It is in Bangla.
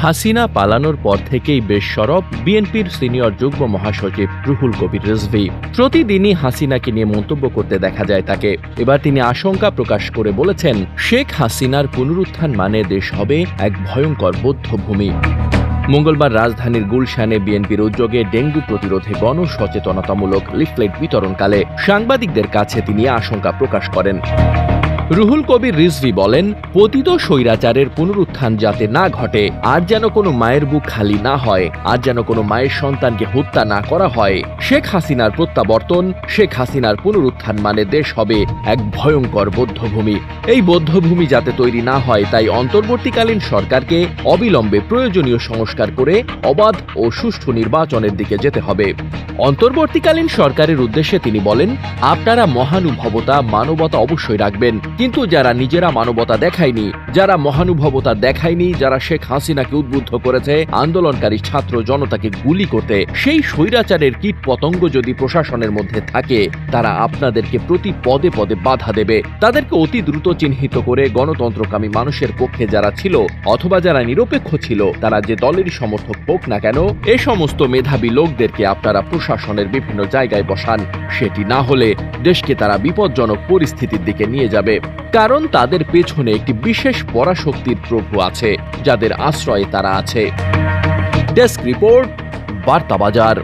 হাসিনা পালানোর পর থেকেই বেশ সরব বিএনপির সিনিয়র যুগ্ম মহাসচিব রুহুল কবির রিজভী। প্রতিদিনই হাসিনাকে নিয়ে মন্তব্য করতে দেখা যায় তাকে। এবার তিনি আশঙ্কা প্রকাশ করে বলেছেন, শেখ হাসিনার পুনরুত্থান মানে দেশ হবে এক ভয়ঙ্কর বধ্যভূমি। মঙ্গলবার রাজধানীর গুলশানে বিএনপির উদ্যোগে ডেঙ্গু প্রতিরোধে গণসচেতনতামূলক লিফলেট বিতরণকালে সাংবাদিকদের কাছে তিনি আশঙ্কা প্রকাশ করেন। রুহুল কবির রিজভী বলেন, পতিত স্বৈরাচারের পুনরুত্থান যাতে না ঘটে, আর যেন কোনো মায়ের বুক খালি না হয়, আর যেন কোনো মায়ের সন্তানকে হত্যা না করা হয়। শেখ হাসিনার প্রত্যাবর্তন, শেখ হাসিনার পুনরুত্থান মানে দেশ হবে এক ভয়ঙ্কর বধ্যভূমি। এই বধ্যভূমি যাতে তৈরি না হয়, তাই অন্তর্বর্তীকালীন সরকারকে অবিলম্বে প্রয়োজনীয় সংস্কার করে অবাধ ও সুষ্ঠু নির্বাচনের দিকে যেতে হবে। অন্তর্বর্তীকালীন সরকারের উদ্দেশ্যে তিনি বলেন, আপনারা মহানুভবতা, মানবতা অবশ্যই রাখবেন, কিন্তু যারা নিজেরা মানবতা দেখায়নি, যারা মহানুভবতা দেখায়নি, যারা শেখ হাসিনাকে উদ্বুদ্ধ করেছে আন্দোলনকারী ছাত্র জনতাকে গুলি করতে, সেই স্বৈরাচারের কীট পতঙ্গ যদি প্রশাসনের মধ্যে থাকে, তারা আপনাদেরকে প্রতি পদে পদে বাধা দেবে। তাদেরকে অতি দ্রুত চিহ্নিত করে গণতন্ত্রকামী মানুষের পক্ষে যারা ছিল অথবা যারা নিরপেক্ষ ছিল, তারা যে দলেরই সমর্থক হোক না কেন, এ সমস্ত মেধাবী লোকদেরকে আপনারা প্রশাসনের বিভিন্ন জায়গায় বসান। সেটি না হলে দেশকে তারা বিপজ্জনক পরিস্থিতির দিকে নিয়ে যাবে। কারণ তাদের পেছনে একটি বিশেষ পরাশক্তির প্রভু আছে, যাদের আশ্রয়ে তারা আছে। ডেস্ক রিপোর্ট, বার্তা বাজার।